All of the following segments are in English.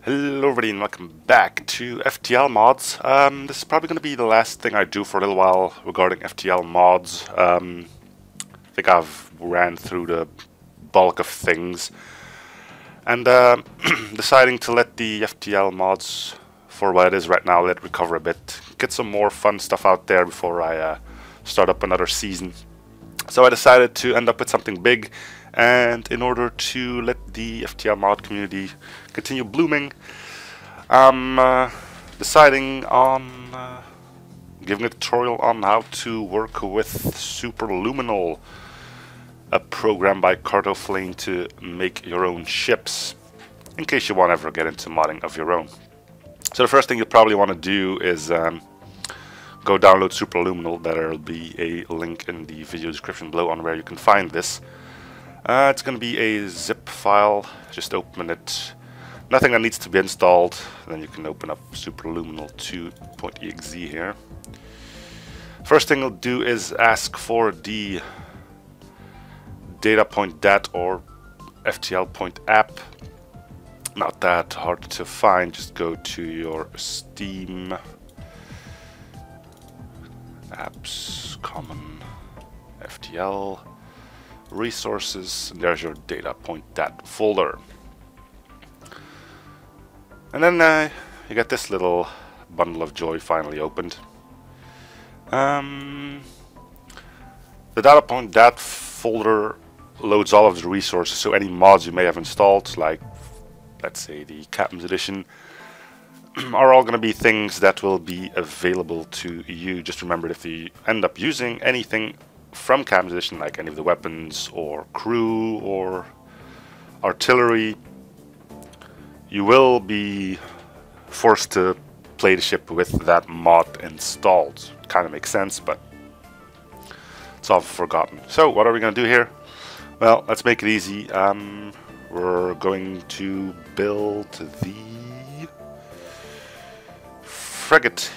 Hello everybody and welcome back to FTL Mods. This is probably going to be the last thing I do for a little while regarding FTL Mods. I think I've ran through the bulk of things and deciding to let the FTL Mods, for what it is right now, let it recover a bit. Get some more fun stuff out there before I start up another season. So I decided to end up with something big, and in order to let the FTL mod community continue blooming, I'm deciding on giving a tutorial on how to work with Superluminal, a program by Kartoflane to make your own ships, in case you want to ever get into modding of your own. So the first thing you'll probably want to do is go download Superluminal. There'll be a link in the video description below on where you can find this. It's going to be a zip file. Just open it. Nothing that needs to be installed. Then you can open up Superluminal 2.exe here. First thing you'll do is ask for the data.dat or FTL.app. Not that hard to find. Just go to your Steam apps, common, FTL, resources, and there's your data.dat folder. And then you get this little bundle of joy finally opened. The data.dat folder loads all of the resources, so any mods you may have installed, like let's say the Captain's Edition, are all going to be things that will be available to you. Just remember, if you end up using anything from Captain's Edition, like any of the weapons or crew or artillery, you will be forced to play the ship with that mod installed. Kind of makes sense, but it's all forgotten. So what are we going to do here? Well, let's make it easy. We're going to build the Frigatidae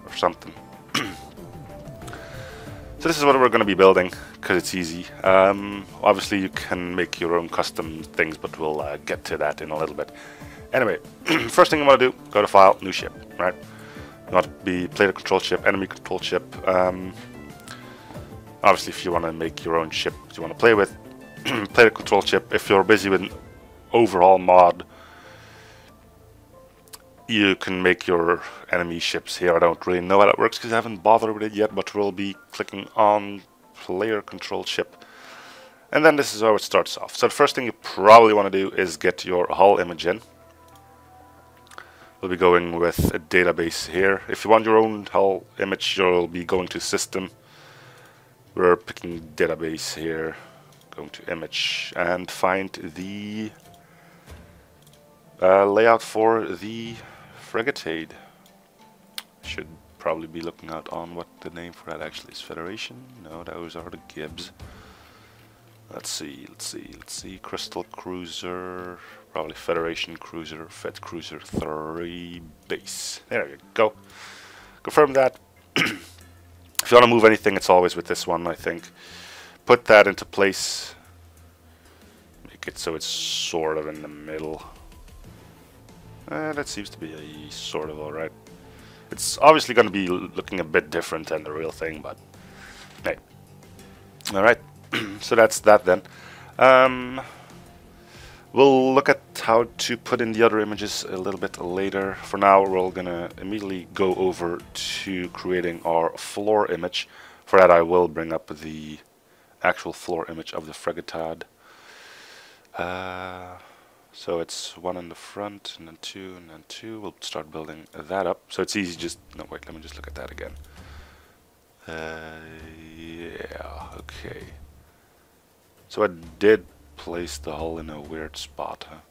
or something. So this is what we're going to be building, because it's easy. Obviously you can make your own custom things, but we'll get to that in a little bit. Anyway, first thing you want to do, go to File, New Ship, right? You want to be player control ship, enemy control ship. Obviously if you want to make your own ship you want to play with, player control ship. If you're busy with an overhaul mod, you can make your enemy ships here. I don't really know how that works because I haven't bothered with it yet, but we'll be clicking on player control ship. And then this is how it starts off. So the first thing you probably want to do is get your hull image in. We'll be going with a database here. If you want your own hull image, you'll be going to System. We're picking database here, going to image, and find the layout for the Frigatidae. Should probably be looking out on what the name for that actually is. Federation? No, those are the Gibbs. Let's see. Crystal Cruiser, probably Federation Cruiser, Fed Cruiser 3 base. There you go. Confirm that. If you want to move anything, it's always with this one, I think. Put that into place. Make it so it's sort of in the middle. That seems to be a sort of alright. It's obviously going to be looking a bit different than the real thing, but hey. Alright, so that's that then. We'll look at how to put in the other images a little bit later. For now, we're going to immediately go over to creating our floor image. For that, I will bring up the actual floor image of the Frigatidae. So it's one in the front, and then two, and then two. We'll start building that up. So it's easy, just... No, wait, let me just look at that again. Yeah, okay. So I did place the hull in a weird spot, huh?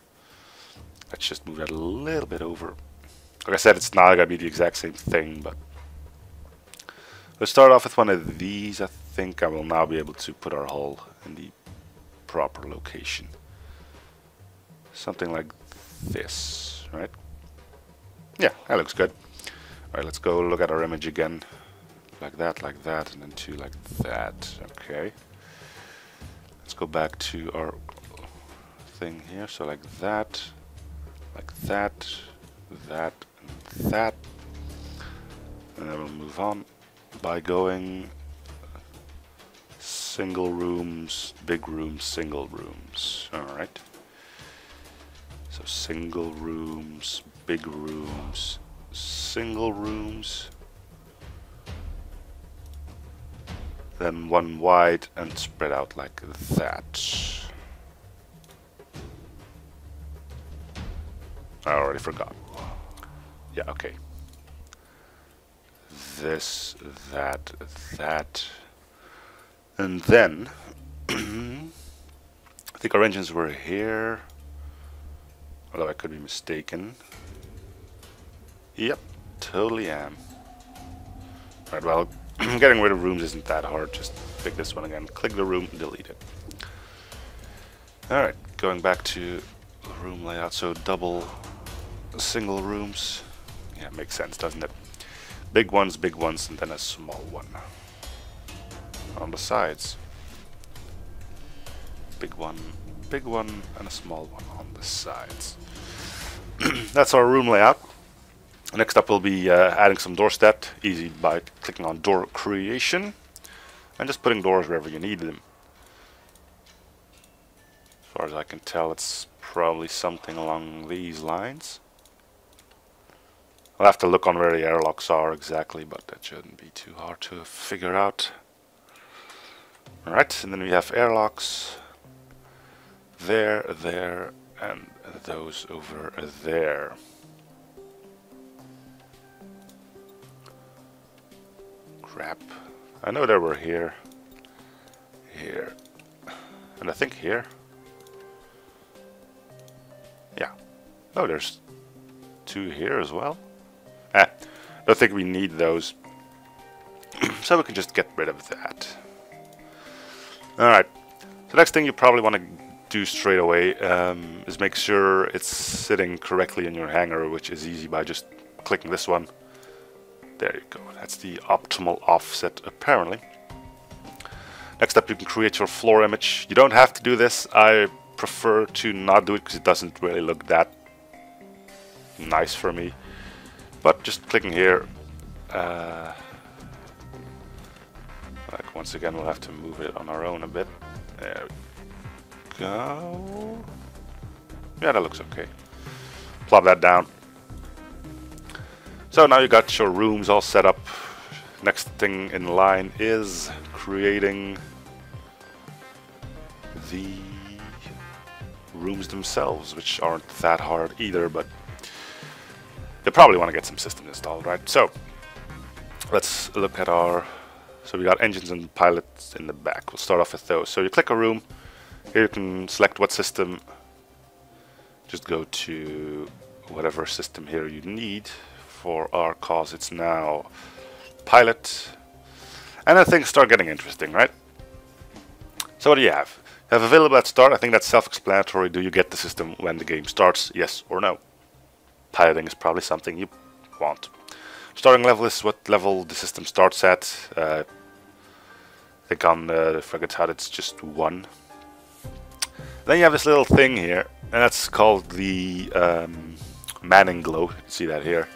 Let's just move that a little bit over. Like I said, it's not going to be the exact same thing, but... Let's start off with one of these. I think I will now be able to put our hull in the proper location. Something like this, right? Yeah, that looks good. Alright, let's go look at our image again. Like that, and then two like that. Okay. Let's go back to our thing here. So like that, that, and that. And then we'll move on by going single rooms, big rooms, single rooms. Alright. So single rooms, big rooms, single rooms. Then one wide and spread out like that. I already forgot. Yeah, okay. This, that, that. And then, I think our engines were here. Although I could be mistaken. Yep, totally am. Alright, well, getting rid of rooms isn't that hard. Just pick this one again. Click the room, delete it. Alright, going back to room layout. So double single rooms. Yeah, makes sense, doesn't it? Big ones, and then a small one. On the sides. Big one, and a small one on the sides. That's our room layout. Next up we'll be adding some door stat, easy by clicking on door creation and just putting doors wherever you need them. As far as I can tell, it's probably something along these lines. I'll have to look on where the airlocks are exactly, but that shouldn't be too hard to figure out. Alright, and then we have airlocks there, there, and those over there. Crap. I know they were here, here, and I think here. Yeah. Oh, there's two here as well. Don't think we need those. So we can just get rid of that. Alright. The next thing you probably want to do straight away is make sure it's sitting correctly in your hangar, which is easy by just clicking this one. There you go. That's the optimal offset, apparently. Next up, you can create your floor image. You don't have to do this. I prefer to not do it because it doesn't really look that nice for me. But just clicking here, like once again, we'll have to move it on our own a bit. There we go. Yeah, that looks okay. Plop that down. So now you got your rooms all set up. Next thing in line is creating the rooms themselves, which aren't that hard either, but you probably want to get some systems installed, right? So let's look at our... So we got engines and pilots in the back. We'll start off with those. So you click a room. Here you can select what system. Just go to whatever system here you need. For our cause, it's now pilot. And then things start getting interesting, right? So what do you have? You have available at start. I think that's self-explanatory. Do you get the system when the game starts? Yes or no? Piloting is probably something you want. Starting level is what level the system starts at. I think on the frigate HUD it's just 1. Then you have this little thing here, and that's called the manning glow. You can see that here.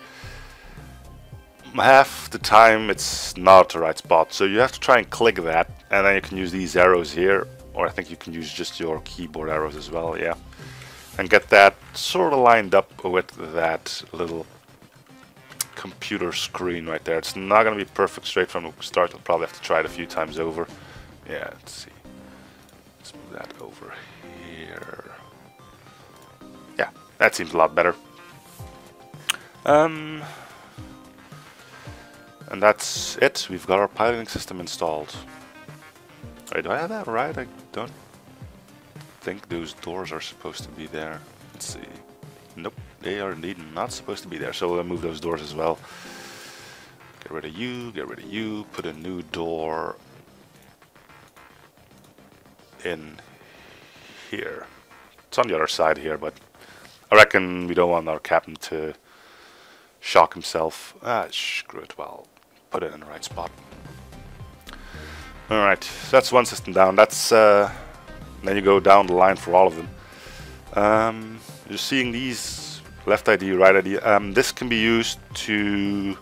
Half the time it's not the right spot, so you have to try and click that, and then you can use these arrows here, or I think you can use just your keyboard arrows as well, yeah. And get that sort of lined up with that little computer screen right there. It's not going to be perfect straight from the start. You'll probably have to try it a few times over. Yeah, let's see. Let's move that over here. Yeah, that seems a lot better. And that's it. We've got our piloting system installed. Wait, do I have that right? I don't think those doors are supposed to be there. Let's see. Nope, they are indeed not supposed to be there. So we'll move those doors as well. Get rid of you, put a new door in here. It's on the other side here, but I reckon we don't want our captain to shock himself. Screw it, well, put it in the right spot. Alright, so that's one system down. That's then you go down the line for all of them. You're seeing these left ID, right ID. This can be used to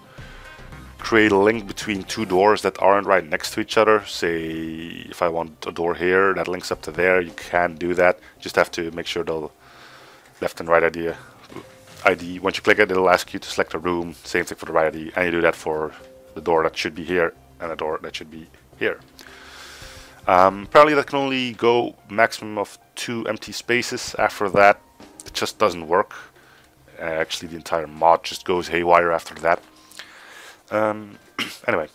create a link between two doors that aren't right next to each other. Say if I want a door here that links up to there, you can do that. Just have to make sure the left and right ID. Once you click it, it'll ask you to select a room. Same thing for the right ID, and you do that for the door that should be here and the door that should be here. Apparently that can only go maximum of 2 empty spaces. After that, it just doesn't work. Actually, the entire mod just goes haywire after that. Anyway,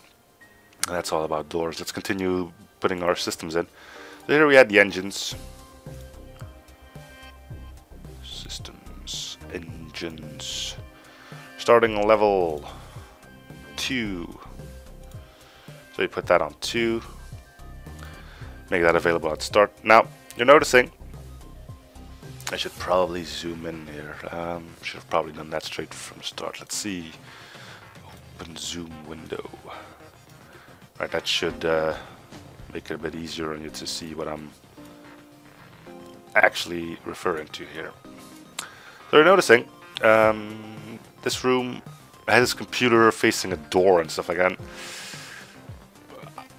that's all about doors. Let's continue putting our systems in. So here we had the engines. Systems, engines. Starting on level 2. So you put that on 2. Make that available at start. Now, you're noticing, I should probably zoom in here. Should have probably done that straight from start. Let's see. Open zoom window. Right, that should make it a bit easier on you to see what I'm actually referring to here. So you're noticing, this room has a computer facing a door and stuff like that.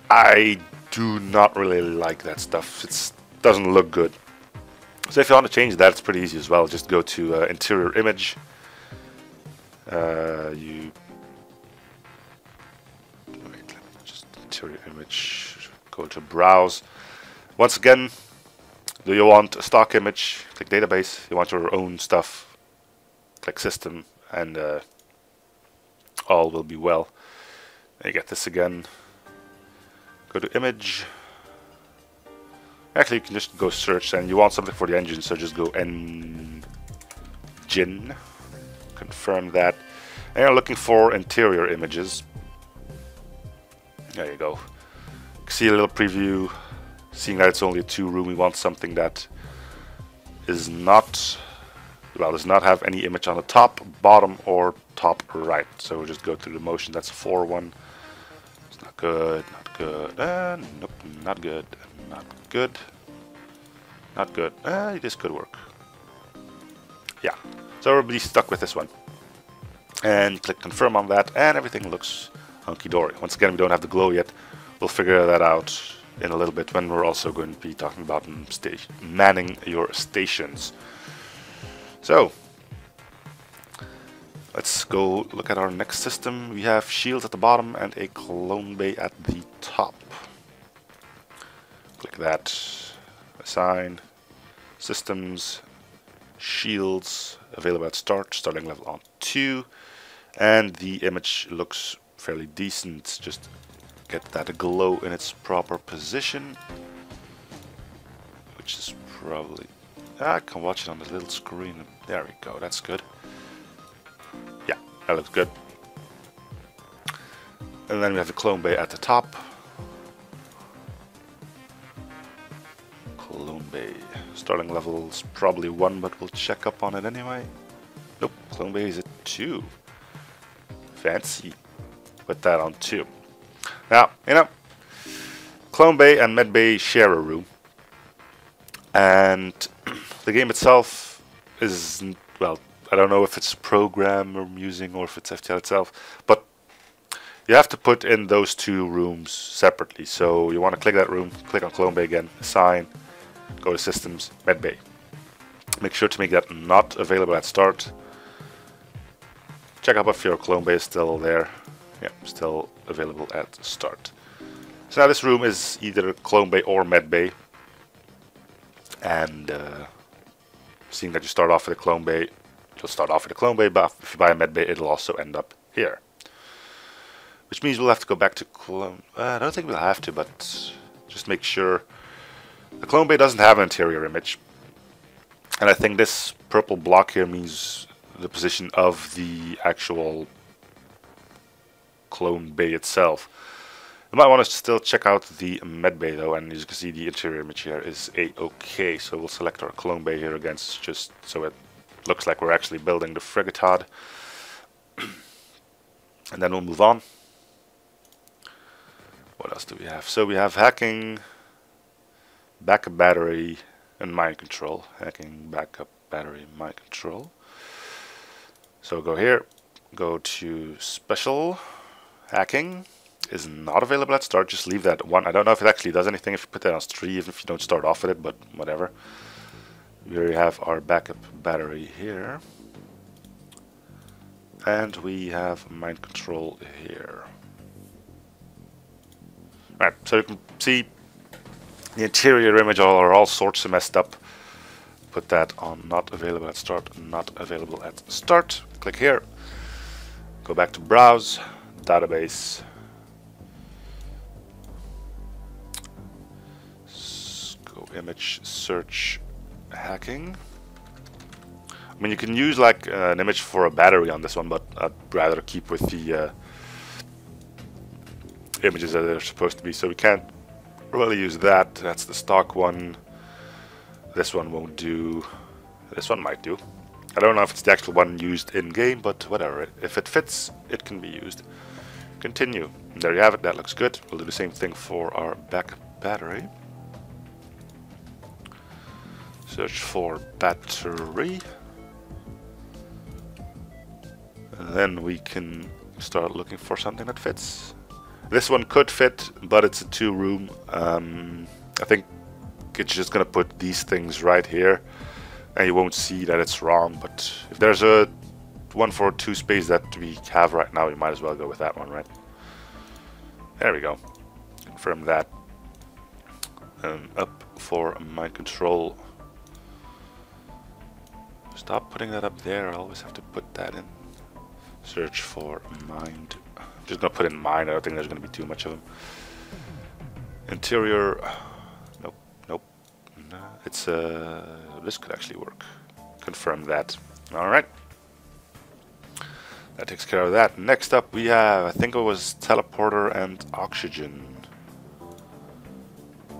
I do not really like that stuff. It doesn't look good. So if you want to change that, it's pretty easy as well. Just go to interior image. Interior image. Go to browse. Once again, do you want a stock image? Click database. You want your own stuff? Click system, and all will be well. And you get this again. Go to image. Actually, you can just go search, and you want something for the engine, so just go engine. Confirm that. And you're looking for interior images. There you go. See a little preview. Seeing that it's only a 2-room, we want something that is not, well, does not have any image on the top, bottom, or top right. So we'll just go through the motion. That's a 4-1. It's not good. Not good. Nope. Not good. Not good. Not good. This could work. Yeah. So everybody's stuck with this one. And click confirm on that, and everything looks hunky-dory. Once again, we don't have the glow yet. We'll figure that out in a little bit when we're also going to be talking about manning your stations. So, let's go look at our next system. We have shields at the bottom and a clone bay at the top. Click that. Assign. Systems. Shields. Available at start. Starting level on 2. And the image looks fairly decent. Just get that glow in its proper position. Which is probably... I can watch it on the little screen. There we go. That's good. Yeah, that looks good. And then we have the clone bay at the top. Clone bay. Starting level is probably 1, but we'll check up on it anyway. Nope, clone bay is at 2. Fancy. Put that on 2. Now, you know, clone bay and med bay share a room. And the game itself is, well, I don't know if it's a program I'm using or if it's FTL itself, but you have to put in those 2 rooms separately. So you want to click that room, click on clone bay again, assign, go to systems, med bay. Make sure to make that not available at start. Check up if your clone bay is still there. Yeah, still available at start. So now this room is either clone bay or med bay. And seeing that you start off with a clone bay, you'll start off with a clone bay, but if you buy a med bay, it'll also end up here. Which means we'll have to go back to clone... I don't think we'll have to, but just make sure. The clone bay doesn't have an interior image. And I think this purple block here means the position of the actual clone bay itself. You might want to still check out the med bay though, and as you can see the interior image here is A-OK. So we'll select our clone bay here again, just so it looks like we're actually building the frigatad. And then we'll move on. What else do we have? So we have hacking, backup battery, and mind control. Hacking backup battery mind control. So go here, go to special. Hacking is not available at start. Just leave that 1. I don't know if it actually does anything if you put that on 3, even if you don't start off with it, but whatever. We already have our backup battery here. And we have mind control here. Right, so you can see the interior image are all sorts of messed up. Put that on not available at start, not available at start. Click here. Go back to browse, database. Go image search hacking. I mean, you can use like an image for a battery on this one, but I'd rather keep with the images that they're supposed to be. So we can't really use that. That's the stock one. This one won't do. This one might do. I don't know if it's the actual one used in game, but whatever. If it fits, it can be used. Continue. And there you have it. That looks good. We'll do the same thing for our backup battery. Search for battery. And then we can start looking for something that fits. This one could fit, but it's a 2-room. I think it's just gonna put these things right here, and you won't see that it's wrong. But if there's a 142 space that we have right now, you might as well go with that one, right? There we go. Confirm that. Up for mind control. Stop putting that up there. I always have to put that in. Search for mind. I'm just gonna put in mind. I don't think there's gonna be too much of them. Interior. Nope. Nope. No, it's this could actually work. Confirm that. All right. That takes care of that. Next up, we have, I think it was teleporter and oxygen.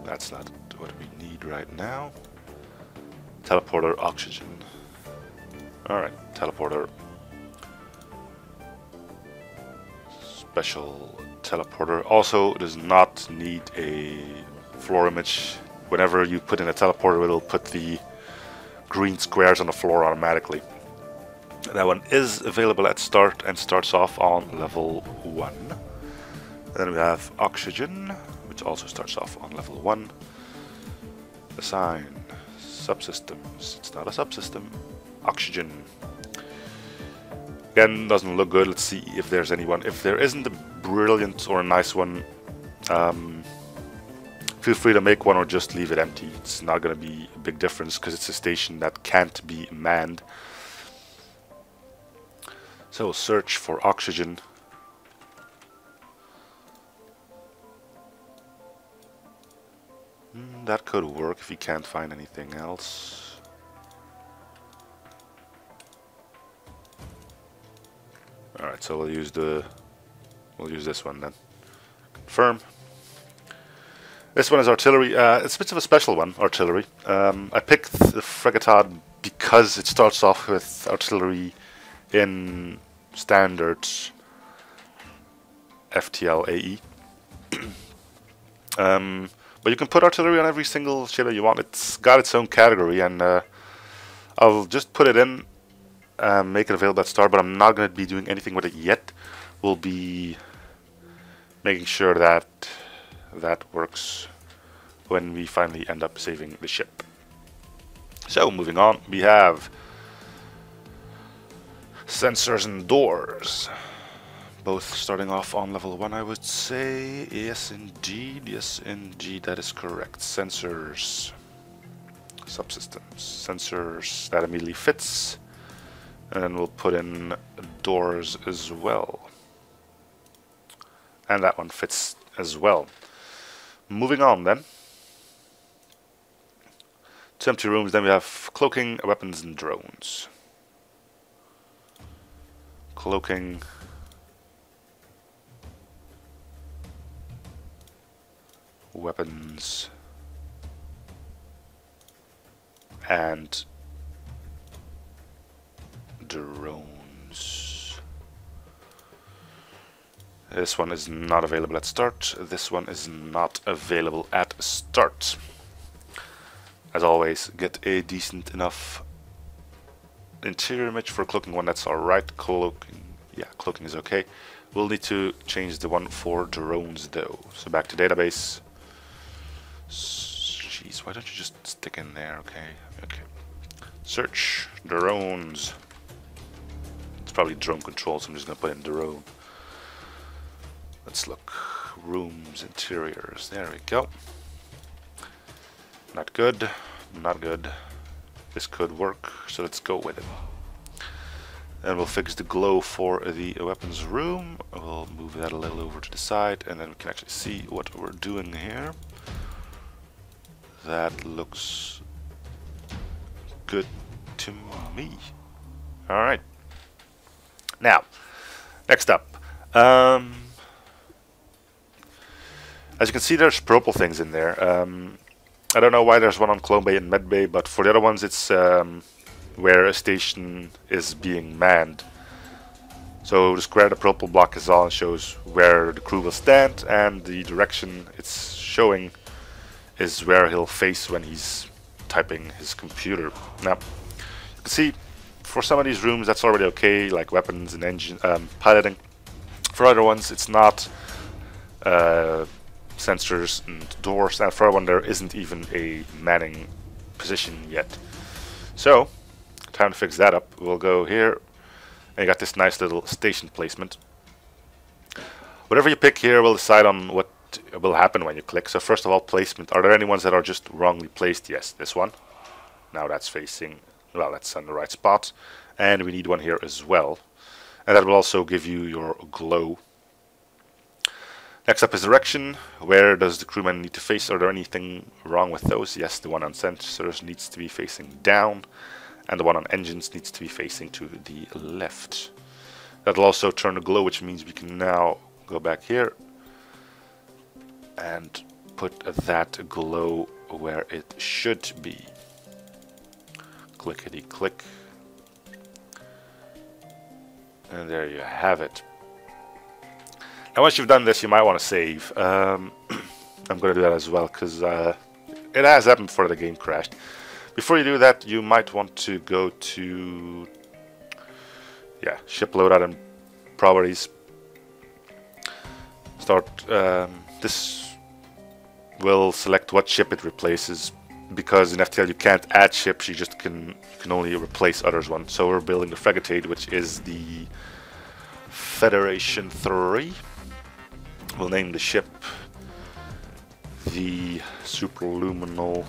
That's not what we need right now. Teleporter, oxygen. All right, teleporter. Special teleporter. Also does not need a floor image. Whenever you put in a teleporter, it'll put the green squares on the floor automatically. That one is available at start and starts off on level 1. Then we have oxygen, which also starts off on level 1. Assign subsystems. It's not a subsystem. Oxygen. Again, doesn't look good. Let's see if there's anyone. If there isn't a brilliant or a nice one, feel free to make one or just leave it empty. It's not going to be a big difference because it's a station that can't be manned. So search for oxygen. That could work if you can't find anything else. Alright, so we'll use this one then. Confirm. This one is artillery. It's a bit of a special one, artillery. I picked the Fregatod because it starts off with artillery in standard FTL AE. But you can put artillery on every single ship that you want. It's got its own category, and I'll just put it in, make it available at start, but I'm not going to be doing anything with it yet. We'll be making sure that that works when we finally end up saving the ship. So, moving on, we have sensors and doors. Both starting off on level 1, I would say. Yes, indeed. Yes, indeed. That is correct. Sensors. Subsystems. Sensors. That immediately fits. And then we'll put in doors as well. And that one fits as well. Moving on then. 2 empty rooms. Then we have cloaking, weapons, and drones. Cloaking. Weapons and drones. This one is not available at start. This one is not available at start. as always, get a decent enough interior image for cloaking one. That's alright. Cloaking, yeah, cloaking is okay. We'll need to change the one for drones though. So back to database. Jeez, why don't you just stick in there? Okay. Search drones. It's probably drone control, so I'm just gonna put in drone. Let's look. Rooms, interiors. There we go. Not good. Not good. This could work, so let's go with it. And we'll fix the glow for the weapons room. We'll move that a little over to the side, and then we can actually see what we're doing here. That looks good to me. Alright. Now, next up. As you can see, there's purple things in there. I don't know why there's one on Clone Bay and Med Bay, but for the other ones it's where a station is being manned. So the square, the purple block is on, shows where the crew will stand, and the direction it's showing is where he'll face when he's typing his computer. Now, you can see for some of these rooms that's already okay, like weapons and engine piloting. For other ones it's not. Sensors and doors, and for one there isn't even a manning position yet. So, time to fix that up. We'll go here, and you got this nice little station placement. Whatever you pick here will decide on what will happen when you click. So first of all, placement. Are there any ones that are just wrongly placed? Yes, this one. Now that's facing, well, that's on the right spot. And we need one here as well. And that will also give you your glow. Next up is direction. Where does the crewman need to face? Are there anything wrong with those? Yes, the one on sensors needs to be facing down, and the one on engines needs to be facing to the left. That'll also turn the glow, which means we can now go back here and put that glow where it should be. Clickety click. And there you have it. Now once you've done this, you might want to save. I'm going to do that as well, because it has happened before the game crashed. Before you do that, you might want to go to ship loadout and properties. Start. This will select what ship it replaces, because in FTL you can't add ships, you just can only replace others one. So we're building the Fregatate, which is the Federation 3. We'll name the ship the Superluminal,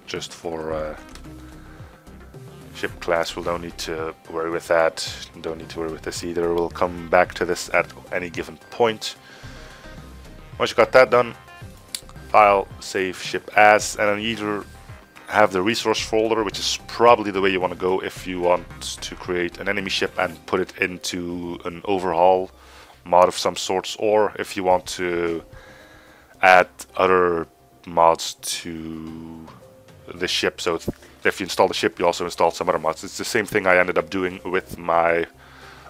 just for ship class. We don't need to worry with that. Don't need to worry with this either. We'll come back to this at any given point. Once you got that done, file, save, ship as, and then either have the resource folder, which is probably the way you want to go if you want to create an enemy ship and put it into an overhaul mod of some sorts, or if you want to add other mods to the ship. So if you install the ship, you also install some other mods. It's the same thing I ended up doing with my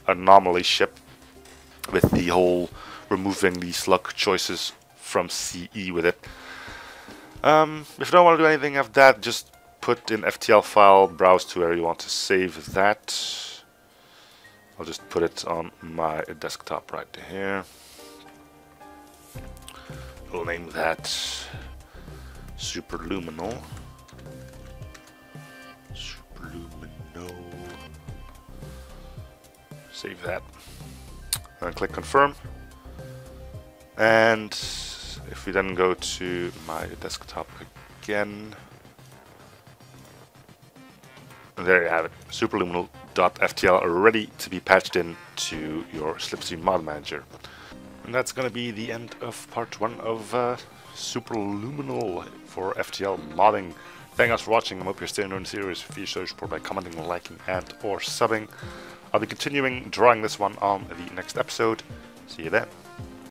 anomaly ship, with the whole removing the slug choices from CE with it. If you don't want to do anything of that, just put in FTL file, browse to where you want to save that. I'll just put it on my desktop right here. We'll name that Superluminal. Superluminal. Save that. And click confirm. And if we then go to my desktop again, and there you have it, superluminal.ftl ready to be patched in to your Slipstream mod manager. And that's going to be the end of part 1 of Superluminal for FTL modding. Thank you guys for watching. I hope you're staying on the series. If you show support by commenting, liking, and or subbing. I'll be continuing drawing this one on the next episode. See you then.